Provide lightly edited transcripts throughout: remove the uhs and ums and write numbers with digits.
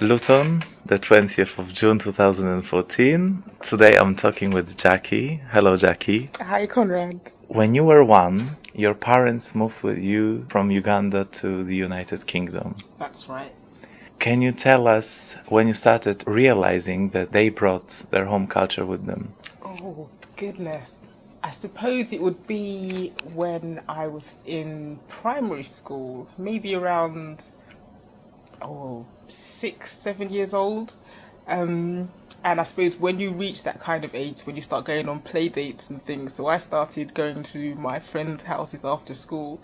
Luton, the 20th of June 2014. Today I'm talking with Jackie. Hello, Jackie. Hi, Conrad. When you were one, your parents moved with you from Uganda to the United Kingdom. That's right. Can you tell us when you started realizing that they brought their home culture with them? Oh, goodness. I suppose it would be when I was in primary school, maybe around, 6, 7 years old. And I suppose when you reach that kind of age, when you start going on play dates and things, so I started going to my friends' houses after school,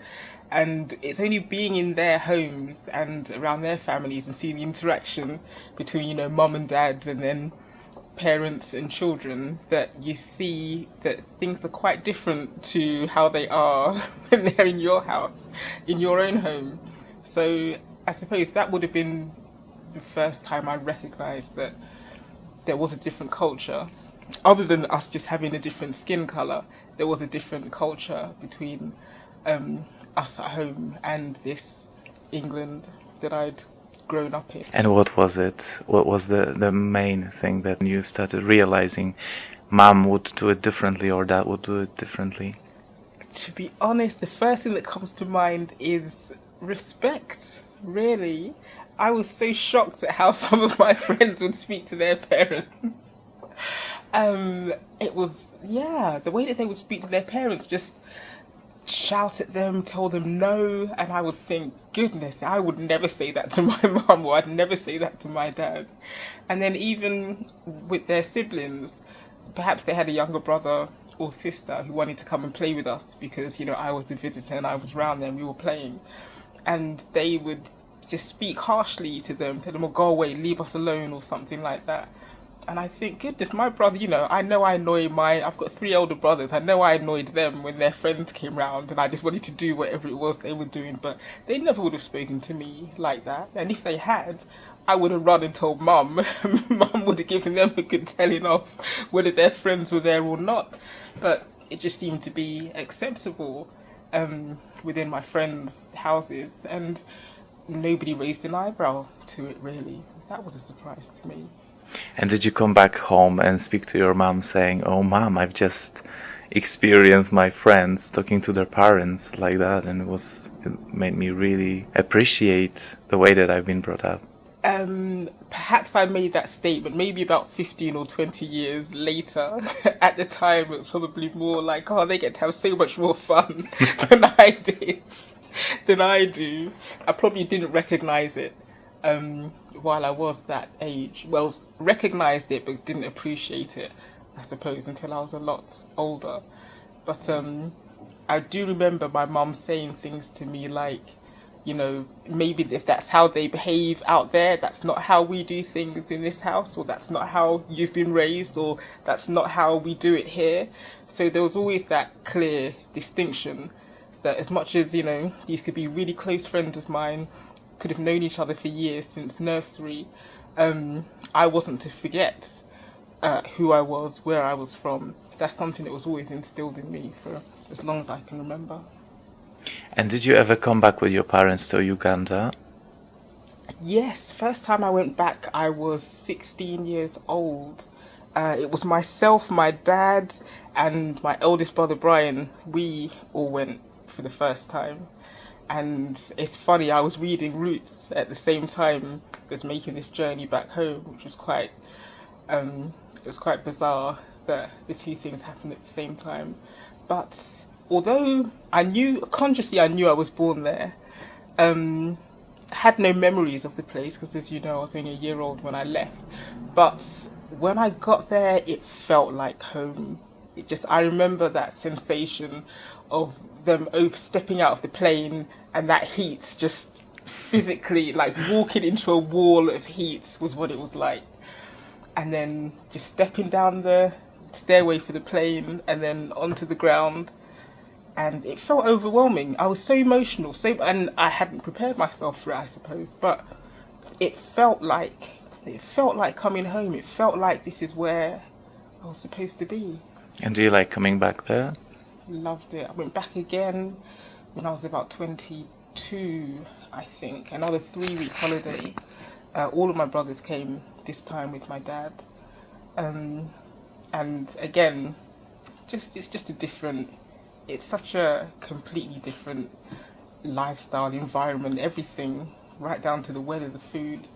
and it's only being in their homes and around their families and seeing the interaction between, mum and dad and then parents and children that you see that things are quite different to how they are when they're in your house, in your own home. So I suppose that would have been the first time I recognised that there was a different culture. Other than us just having a different skin colour, there was a different culture between us at home and this England that I'd grown up in. And what was it? What was the main thing that you started realizing mom would do it differently or dad would do it differently? To be honest, the first thing that comes to mind is respect, really. I was so shocked at how some of my friends would speak to their parents. It was, the way that they would speak to their parents, just shout at them, tell them no, and I would think, goodness, I would never say that to my mum, or I'd never say that to my dad. And then even with their siblings, perhaps they had a younger brother or sister who wanted to come and play with us because, I was the visitor and I was round there and we were playing. And they would just speak harshly to them, tell them, oh, go away, leave us alone or something like that. And I think, goodness, my brother, I know I annoy I've got 3 older brothers. I know I annoyed them when their friends came round and I just wanted to do whatever it was they were doing. But they never would have spoken to me like that. And if they had, I would have run and told mum. Mum would have given them a good telling off whether their friends were there or not. But it just seemed to be acceptable within my friends' houses. And nobody raised an eyebrow to it, really. That was a surprise to me. And did you come back home and speak to your mom saying, oh, mom, I've just experienced my friends talking to their parents like that, and it made me really appreciate the way that I've been brought up? Perhaps I made that statement maybe about 15 or 20 years later. At the time, it was probably more like, oh, they get to have so much more fun than I did, than I do. I probably didn't recognise it while I was that age. Well, recognised it but didn't appreciate it, I suppose, until I was a lot older. But I do remember my mum saying things to me like, maybe if that's how they behave out there, that's not how we do things in this house, or that's not how you've been raised, or that's not how we do it here. So there was always that clear distinction that as much as, these could be really close friends of mine, could have known each other for years since nursery, I wasn't to forget who I was, where I was from. That's something that was always instilled in me for as long as I can remember. And did you ever come back with your parents to Uganda? Yes, first time I went back, I was 16 years old. It was myself, my dad, and my eldest brother Brian. We all went for the first time. And it's funny, I was reading Roots at the same time as making this journey back home, which was quite bizarre that the two things happened at the same time. But although I knew I was born there, had no memories of the place because, as you know, I was only a year old when I left. But when I got there, it felt like home. I remember that sensation of them stepping out of the plane and that heat, just physically, like walking into a wall of heat was what it was like. And then just stepping down the stairway for the plane and then onto the ground. And it felt overwhelming. I was so emotional, and I hadn't prepared myself for it, I suppose. But it felt like coming home. It felt like this is where I was supposed to be. And do you like coming back there? Loved it. I went back again when I was about 22, I think. Another 3-week holiday. All of my brothers came this time with my dad. And again, it's just a different, it's such a completely different lifestyle, environment, everything, right down to the weather, the food,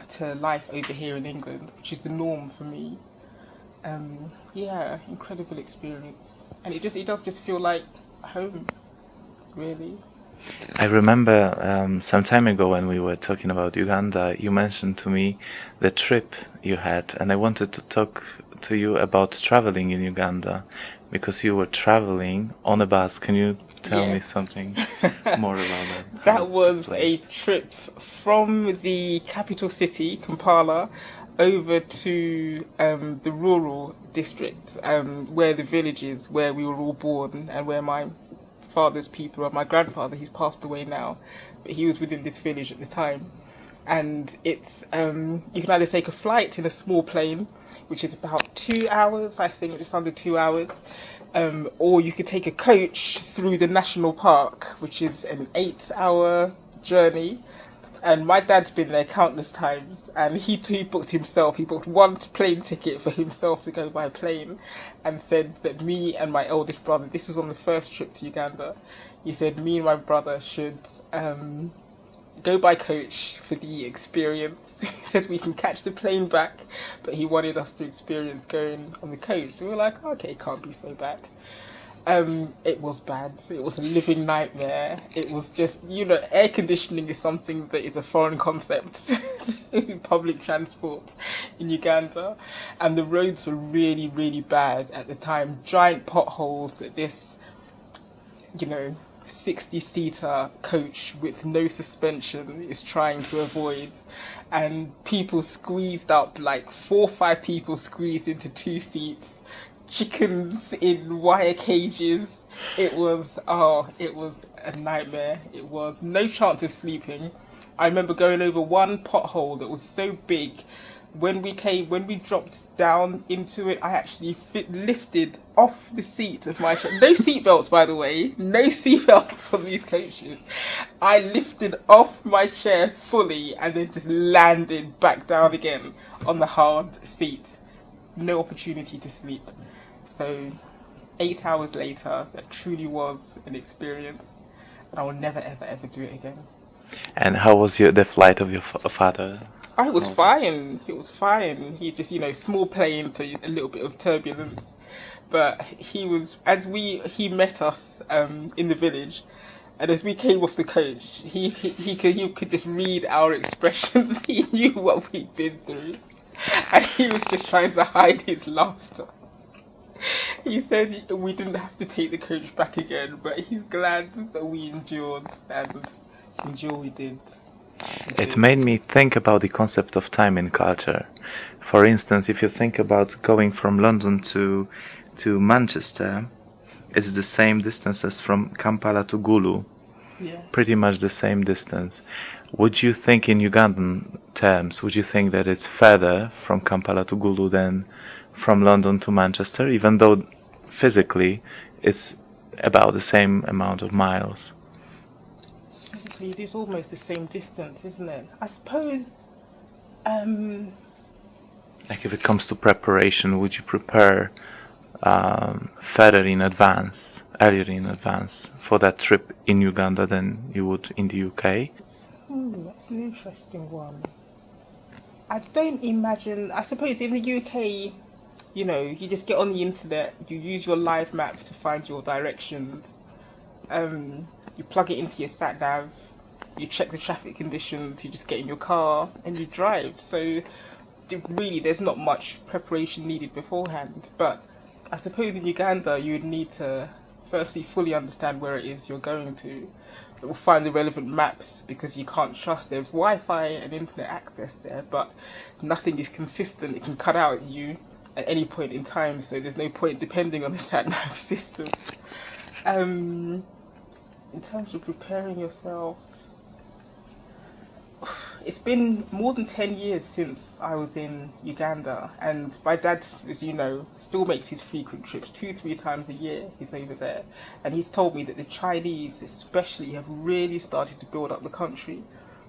to life over here in England, which is the norm for me. Yeah, incredible experience, and it does just feel like home, really. I remember some time ago when we were talking about Uganda, you mentioned to me the trip you had, and I wanted to talk to you about traveling in Uganda because you were traveling on a bus. Can you tell me Yes. something more about that? How it That took was a place? trip from the capital city, Kampala, over to the rural district, where the village is, where we were all born, and where my father's people, or my grandfather, he's passed away now, but he was within this village at the time. And it's you can either take a flight in a small plane, which is about 2 hours, I think, just under 2 hours, or you could take a coach through the national park, which is an 8 hour journey. And my dad's been there countless times, and he booked himself. He booked one plane ticket for himself to go by plane, and said that me and my eldest brother. This was on the first trip to Uganda. He said me and my brother should go by coach for the experience. He says we can catch the plane back, but he wanted us to experience going on the coach. So we were like, okay, it can't be so bad. It was bad. It was a living nightmare. It was just, air conditioning is something that is a foreign concept to public transport in Uganda. And the roads were really, really bad at the time. Giant potholes that this, 60-seater coach with no suspension is trying to avoid. And people squeezed up, like 4 or 5 people squeezed into 2 seats. Chickens in wire cages. It was a nightmare. It was no chance of sleeping. I remember going over one pothole that was so big. When we dropped down into it, I actually lifted off the seat of my chair. No seatbelts, by the way. No seatbelts on these coaches. I lifted off my chair fully and then just landed back down again on the hard seat. No opportunity to sleep. So 8 hours later, that truly was an experience, and I will never, ever, ever do it again. And how was the flight of your father? I was fine. It was fine. He just, small plane, so a little bit of turbulence. But he met us in the village, and as we came off the coach, he could just read our expressions. He knew what we'd been through, and he was just trying to hide his laughter. He said we didn't have to take the coach back again, but he's glad that we endured, and we did. It made me think about the concept of time in culture. For instance, if you think about going from London to Manchester, it's the same distance as from Kampala to Gulu. Yes. Pretty much the same distance. Would you think in Ugandan terms, would you think that it's further from Kampala to Gulu than from London to Manchester, even though physically it's about the same amount of miles? Physically, it is almost the same distance, isn't it? I suppose. Like if it comes to preparation, would you prepare further in advance, earlier in advance for that trip in Uganda than you would in the UK? That's an interesting one. I don't imagine. I suppose in the UK, you just get on the internet, you use your live map to find your directions. You plug it into your sat nav, you check the traffic conditions, you just get in your car and you drive. So really, there's not much preparation needed beforehand. But I suppose in Uganda, you would need to firstly fully understand where it is you're going to. It will find the relevant maps because you can't trust. There's Wi-Fi and internet access there, but nothing is consistent. It can cut out you at any point in time, so there's no point depending on the sat-nav system. In terms of preparing yourself, it's been more than 10 years since I was in Uganda, and my dad, as you know, still makes his frequent trips 2-3 times a year. He's over there, and he's told me that the Chinese especially have really started to build up the country.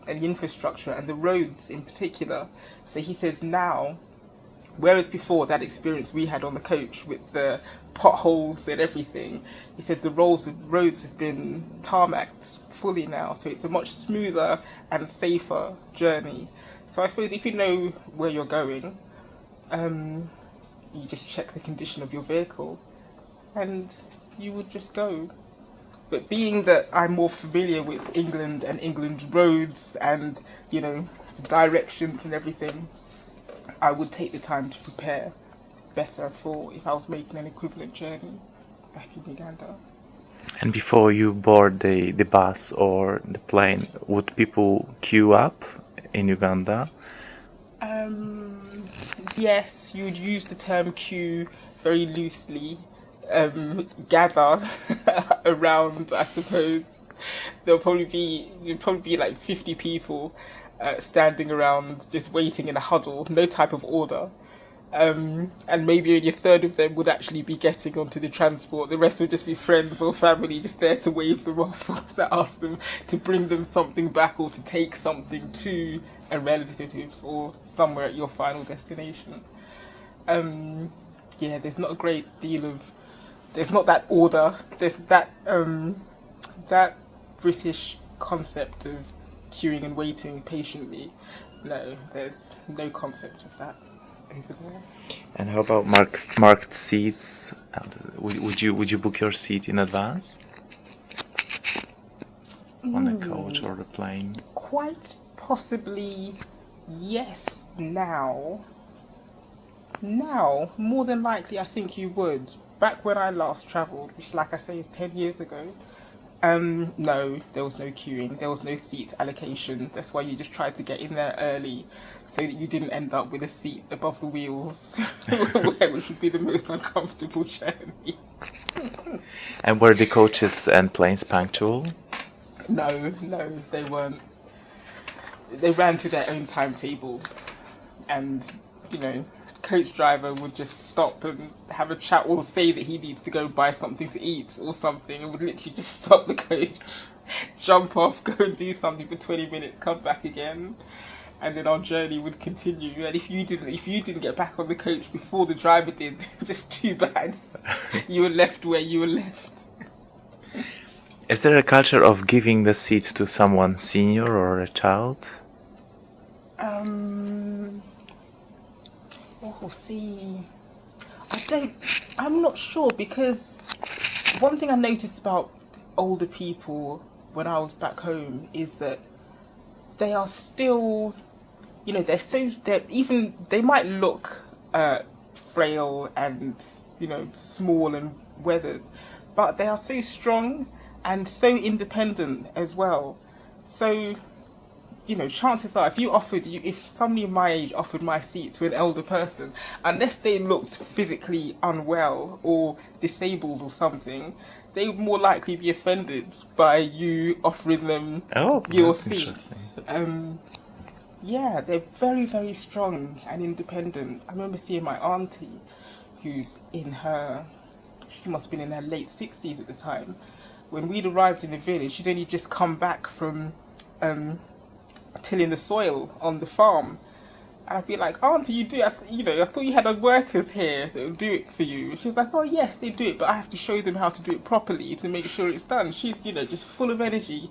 and the infrastructure and the roads in particular. So he says now, whereas before that experience we had on the coach with the potholes and everything, he said the roads have been tarmacked fully now, so it's a much smoother and safer journey. So I suppose if you know where you're going, you just check the condition of your vehicle and you would just go. But being that I'm more familiar with England and England's roads and, you know, the directions and everything, I would take the time to prepare better for if I was making an equivalent journey back in Uganda. And before you board the bus or the plane, would people queue up in Uganda? Yes, you would use the term queue very loosely. Gather around, I suppose. There'll probably be like 50 people standing around just waiting in a huddle, no type of order. And maybe only a third of them would actually be getting onto the transport. The rest would just be friends or family just there to wave them off or to ask them to bring them something back or to take something to a relative or somewhere at your final destination. Yeah, there's not a great deal of... There's not that order. There's that British concept of queuing and waiting patiently. No, there's no concept of that over there. And how about marked seats? Would you book your seat in advance on a coach or a plane? Quite possibly, yes. Now, more than likely, I think you would. Back when I last travelled, which, like I say, is 10 years ago, no, there was no queuing, there was no seat allocation. That's why you just tried to get in there early so that you didn't end up with a seat above the wheels, which would be the most uncomfortable journey. And were the coaches and planes punctual? No, they weren't. They ran to their own timetable, and, you know, coach driver would just stop and have a chat or say that he needs to go buy something to eat or something, and would literally just stop the coach, jump off, go and do something for 20 minutes, come back again, and then our journey would continue. And if you didn't get back on the coach before the driver did, just too bad. You were left where you were left. Is there a culture of giving the seat to someone senior or a child? I'm not sure, because one thing I noticed about older people when I was back home is that they are still, you know, they might look frail and, you know, small and weathered, but they are so strong and so independent as well. So, you know, chances are, if somebody my age offered my seat to an elder person, unless they looked physically unwell or disabled or something, they would more likely be offended by you offering them your seat. Yeah, they're very, very strong and independent. I remember seeing my auntie, who's she must have been in her late 60s at the time. When we'd arrived in the village, she'd only just come back from tilling the soil on the farm, and I'd be like, "Auntie, I thought you had workers here that would do it for you." She's like, "Oh yes, they do it, but I have to show them how to do it properly to make sure it's done." She's, just full of energy.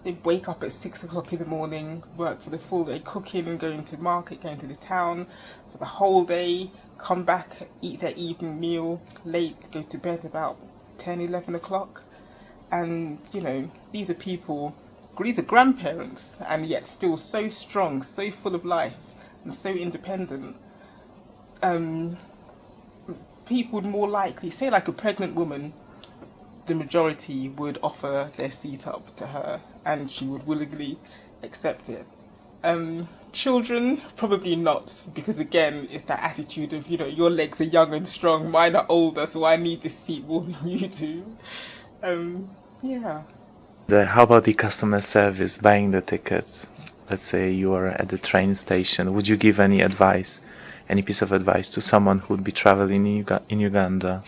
They wake up at 6 o'clock in the morning, work for the full day, cooking and going to market, going to the town for the whole day, come back, eat their evening meal late, go to bed about 10, 11 o'clock. And, these are grandparents, and yet still so strong, so full of life, and so independent. People would more likely, say like a pregnant woman, the majority would offer their seat up to her, and she would willingly accept it. Children, probably not, because again, it's that attitude of, your legs are young and strong, mine are older, so I need this seat more than you do. Yeah. How about the customer service, buying the tickets? Let's say you are at the train station. Would you give any piece of advice to someone who would be traveling in Uganda?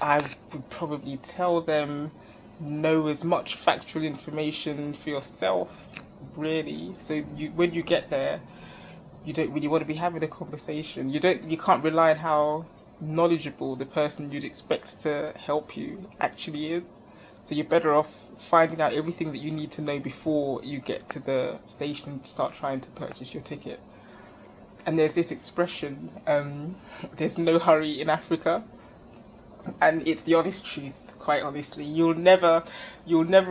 I would probably tell them, know as much factual information for yourself really. So when you get there, you don't really want to be having a conversation. You can't rely on how knowledgeable the person you'd expect to help you actually is. So you're better off finding out everything that you need to know before you get to the station to start trying to purchase your ticket. And there's this expression, there's no hurry in Africa, and it's the honest truth. Quite honestly, you'll never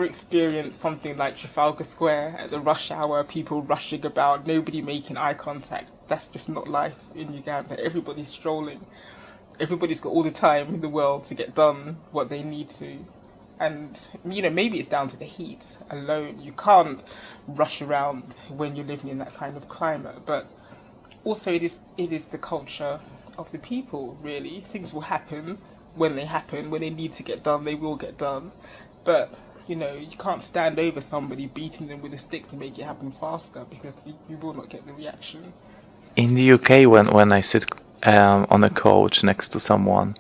experience something like Trafalgar Square at the rush hour, people rushing about, nobody making eye contact. That's just not life in Uganda. Everybody's strolling. Everybody's got all the time in the world to get done what they need to. And, maybe it's down to the heat alone. You can't rush around when you're living in that kind of climate. But also it is the culture of the people, really. Things will happen when they happen. When they need to get done, they will get done. But, you can't stand over somebody beating them with a stick to make it happen faster, because you will not get the reaction. In the UK, when I sit on a couch next to someone,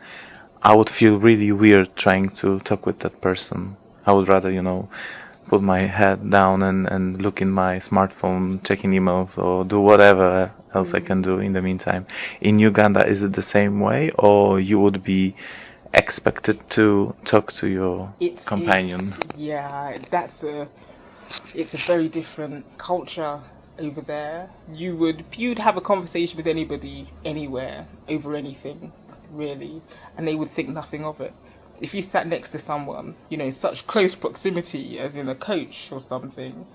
I would feel really weird trying to talk with that person. I would rather, put my head down and look in my smartphone, checking emails, or do whatever else I can do in the meantime. In Uganda, is it the same way, or you would be expected to talk to your companion? It's a very different culture over there. You'd have a conversation with anybody, anywhere, over anything, really, and they would think nothing of it. If you sat next to someone, in such close proximity, as in a coach or something,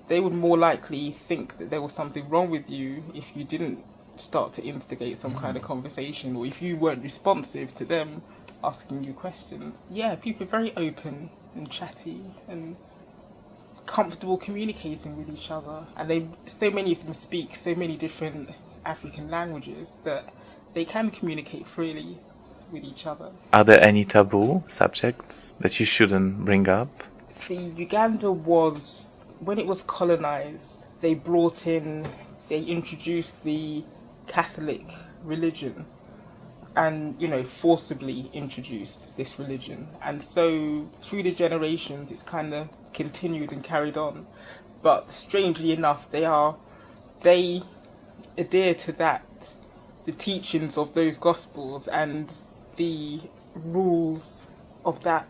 they would more likely think that there was something wrong with you if you didn't start to instigate some kind of conversation, or if you weren't responsive to them asking you questions. Yeah, people are very open and chatty and comfortable communicating with each other, and so many of them speak so many different African languages that they can communicate freely with each other. Are there any taboo subjects that you shouldn't bring up? See, Uganda was, when it was colonized, they introduced the Catholic religion, and forcibly introduced this religion, and so through the generations it's kind of continued and carried on. But strangely enough, they adhere to that, the teachings of those gospels and the rules of that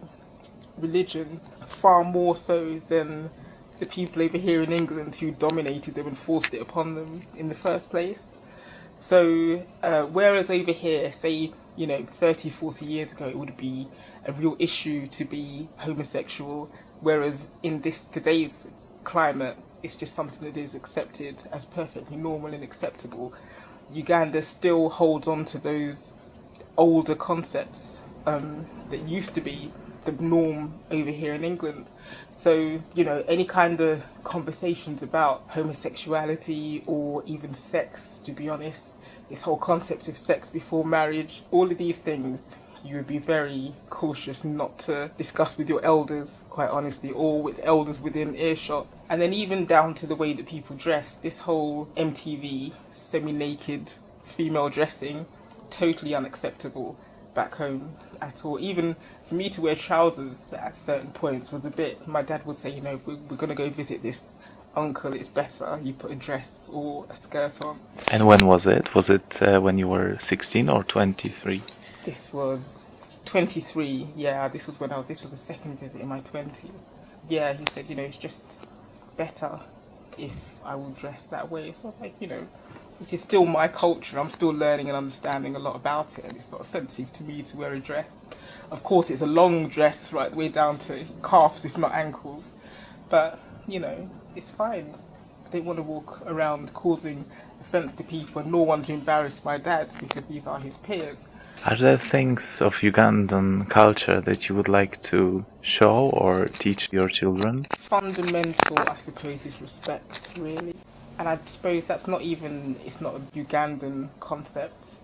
religion, far more so than the people over here in England who dominated them and forced it upon them in the first place. So whereas over here, say, 30, 40 years ago, it would be a real issue to be homosexual, whereas in today's climate, it's just something that is accepted as perfectly normal and acceptable. Uganda still holds on to those older concepts that used to be the norm over here in England. So, any kind of conversations about homosexuality or even sex, to be honest, this whole concept of sex before marriage, all of these things you would be very cautious not to discuss with your elders, quite honestly, or with elders within earshot. And then even down to the way that people dress, this whole MTV semi-naked female dressing, totally unacceptable back home at all. Even for me to wear trousers at certain points was a bit, my dad would say, if we're going to go visit this uncle, it's better you put a dress or a skirt on. And when was it? Was it when you were 16 or 23? This was 23, yeah, this was the second visit in my 20s. Yeah, he said, it's just better if I will dress that way. So I was like, this is still my culture. I'm still learning and understanding a lot about it, and it's not offensive to me to wear a dress. Of course, it's a long dress right the way down to calves, if not ankles. But, it's fine. I don't want to walk around causing offence to people, nor want to embarrass my dad because these are his peers. Are there things of Ugandan culture that you would like to show or teach your children? Fundamental, I suppose, is respect, really. And I suppose it's not a Ugandan concept.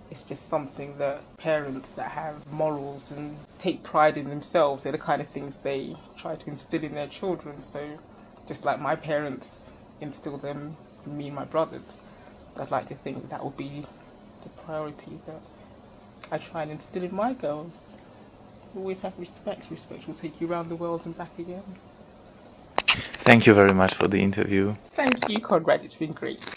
It's just something that parents that have morals and take pride in themselves, they're the kind of things they try to instill in their children. So just like my parents instill them in me and my brothers, I'd like to think that would be the priority that I try and instill in my girls. Always have respect. Respect will take you around the world and back again. Thank you very much for the interview. Thank you, Conrad. It's been great.